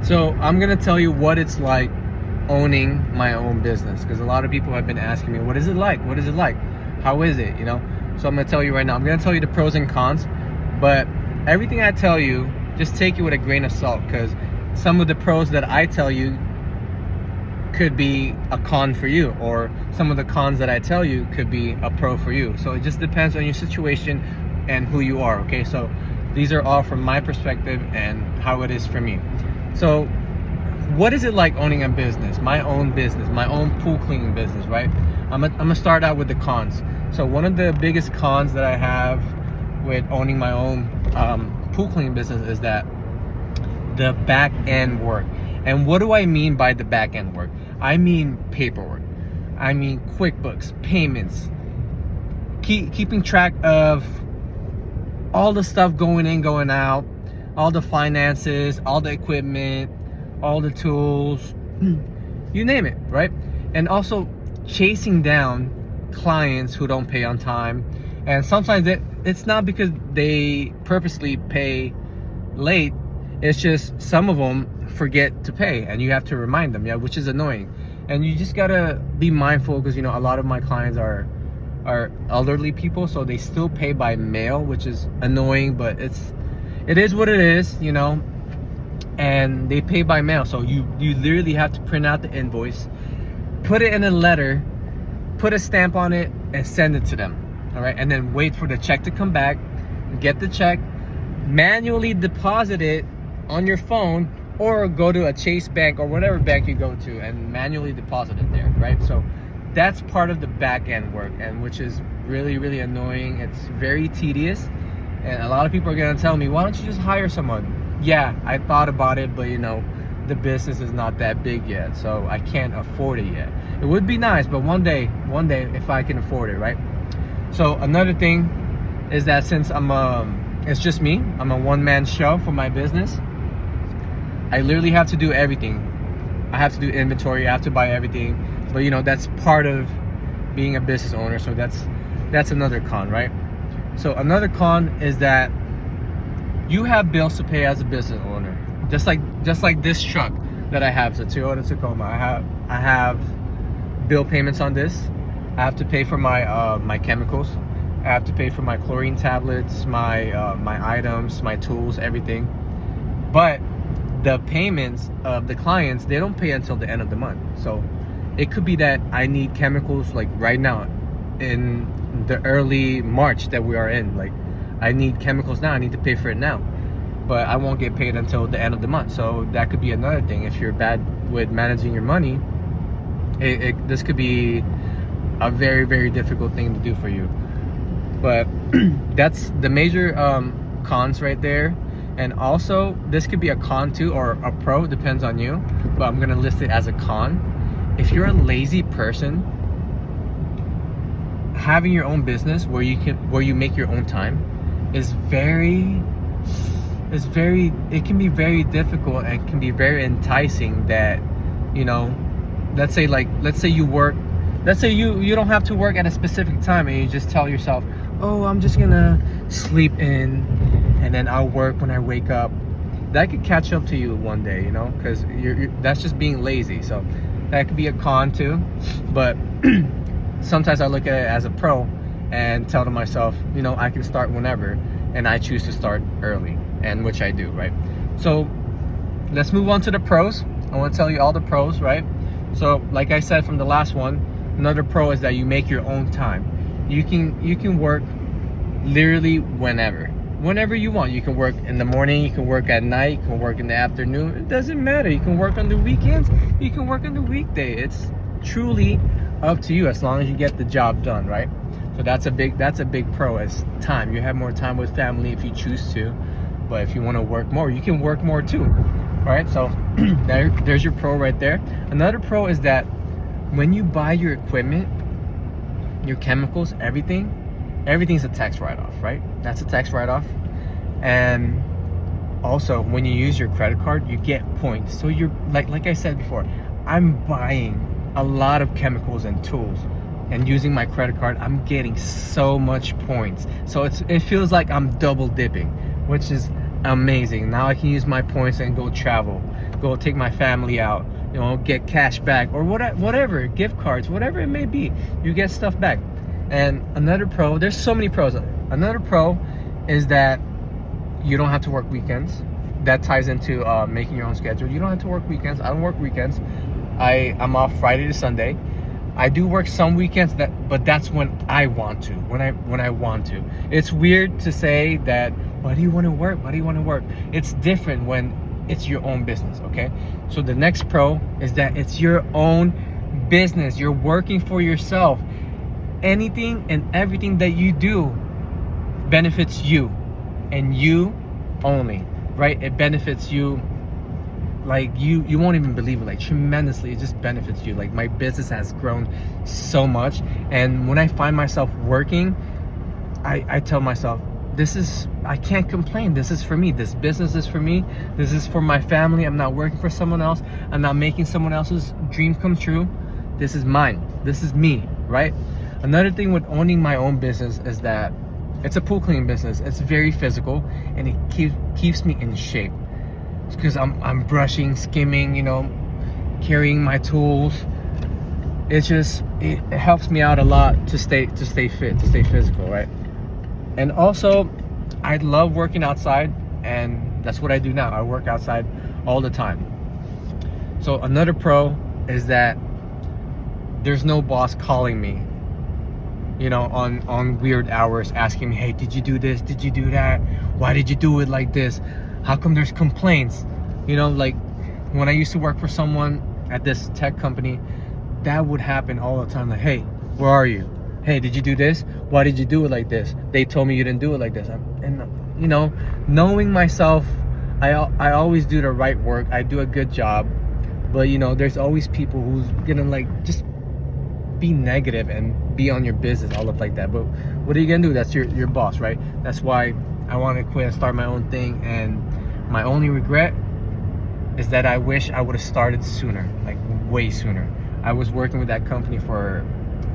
So I'm gonna tell you what it's like owning my own business, because a lot of people have been asking me, what is it like? What is it like? How is it? So I'm gonna tell you right now. I'm gonna tell you the pros and cons, but everything I tell you, just take it with a grain of salt, because some of the pros that I tell you could be a con for you, or some of the cons that I tell you could be a pro for you. So it just depends on your situation and who you are. Okay, so these are all from my perspective and how it is for me. So what is it like owning a business, my own pool cleaning business, right? I'm gonna start out with the cons. So one of the biggest cons that I have with owning my own pool cleaning business is that the back end work. And what do I mean by the back end work? I mean paperwork. I mean QuickBooks, payments, keeping track of all the stuff going in, going out, all the finances, all the equipment, all the tools, you name it, right? And also chasing down clients who don't pay on time. And sometimes it's not because they purposely pay late, it's just some of them forget to pay and you have to remind them, which is annoying. And you just gotta be mindful, because a lot of my clients are elderly people, so they still pay by mail, which is annoying, but it is what it is, and they pay by mail. So you literally have to print out the invoice, put it in a letter, put a stamp on it, and send it to them. All right, and then wait for the check to come back, get the check, manually deposit it on your phone, or go to a Chase Bank or whatever bank you go to and manually deposit it there, right? So that's part of the back end work, and which is really, really annoying. It's very tedious, and a lot of people are gonna tell me, why don't you just hire someone? Yeah, I thought about it, but the business is not that big yet, so I can't afford it yet. It would be nice, but one day if I can afford it, right? So another thing is that since it's just me, I'm a one-man show for my business, I literally have to do everything. I have to do inventory, I have to buy everything. But that's part of being a business owner, so that's another con, right? So another con is that you have bills to pay as a business owner. Just like this truck that I have, the Toyota Tacoma. I have bill payments on this. I have to pay for my chemicals. I have to pay for my chlorine tablets, my items, my tools, everything. But the payments of the clients, they don't pay until the end of the month. So it could be that I need chemicals like right now in the early March that we are in. Like I need chemicals now, I need to pay for it now, but I won't get paid until the end of the month. So that could be another thing. If you're bad with managing your money, this could be a very, very difficult thing to do for you. But that's the major cons right there. And also this could be a con too, or a pro, depends on you, but I'm gonna list it as a con. If you're a lazy person, having your own business where you make your own time it can be very difficult and can be very enticing. That let's say you don't have to work at a specific time, and you just tell yourself, oh, I'm just gonna sleep in and then I'll work when I wake up. That could catch up to you one day, because that's just being lazy. So that could be a con too. But sometimes I look at it as a pro and tell to myself, I can start whenever, and I choose to start early, and which I do, right? So let's move on to the pros. I want to tell you all the pros, right? So like I said from the last one, another pro is that you make your own time. You can work literally whenever you want. You can work in the morning, you can work at night, you can work in the afternoon. It doesn't matter. You can work on the weekends, you can work on the weekday. It's truly up to you, as long as you get the job done, right? So that's a big pro, is time. You have more time with family if you choose to, but if you want to work more, you can work more too. All right, so there's your pro right there. Another pro is that when you buy your equipment, your chemicals, everything's a tax write-off, right? That's a tax write-off. And also when you use your credit card, you get points. So you're like I said before, I'm buying a lot of chemicals and tools, and using my credit card, I'm getting so much points. So it feels like I'm double dipping, which is amazing. Now I can use my points and go travel go take my family out, you know, get cash back or whatever, gift cards, whatever it may be. You get stuff back. And another pro, there's so many pros. Another pro is that you don't have to work weekends. That ties into making your own schedule. You don't have to work weekends. I don't work weekends. I'm off Friday to Sunday. I do work some weekends, but that's when I want to. When I want to. It's weird to say that. Why do you want to work? Why do you want to work? It's different when it's your own business. Okay. So the next pro is that it's your own business. You're working for yourself. Anything and everything that you do benefits you, and you only. Right? It benefits you. Like you won't even believe it, like tremendously. It just benefits you. Like my business has grown so much, and when I find myself working, I tell myself, I can't complain. This is for me. This business is for me. This is for my family. I'm not working for someone else. I'm not making someone else's dream come true. This is mine. This is me, right? Another thing with owning my own business is that it's a pool cleaning business. It's very physical, and it keeps me in shape. Because I'm brushing, skimming, you know, carrying my tools. It helps me out a lot to stay fit, to stay physical, right? And also, I love working outside, and that's what I do now. I work outside all the time. So another pro is that there's no boss calling me, you know, on weird hours, asking me, hey, did you do this? Did you do that? Why did you do it like this? How come there's complaints? You know, like when I used to work for someone at this tech company, that would happen all the time. Like, hey, where are you? Hey, did you do this? Why did you do it like this? They told me you didn't do it like this. And you know, knowing myself, I always do the right work. I do a good job. But you know, there's always people who's gonna like just be negative and be on your business all up like that. But what are you gonna do? That's your boss, right? That's why I want to quit and start my own thing. And my only regret is that I wish I would have started sooner, like way sooner. I was working with that company for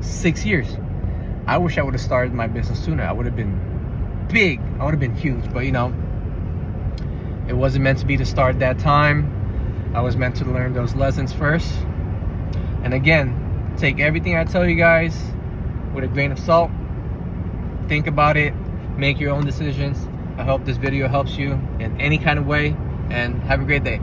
6 years. I wish I would have started my business sooner. I would have been big. I would have been huge. But you know, it wasn't meant to be to start that time. I was meant to learn those lessons first. And again, take everything I tell you guys with a grain of salt. Think about it. Make your own decisions. I hope this video helps you in any kind of way, and have a great day.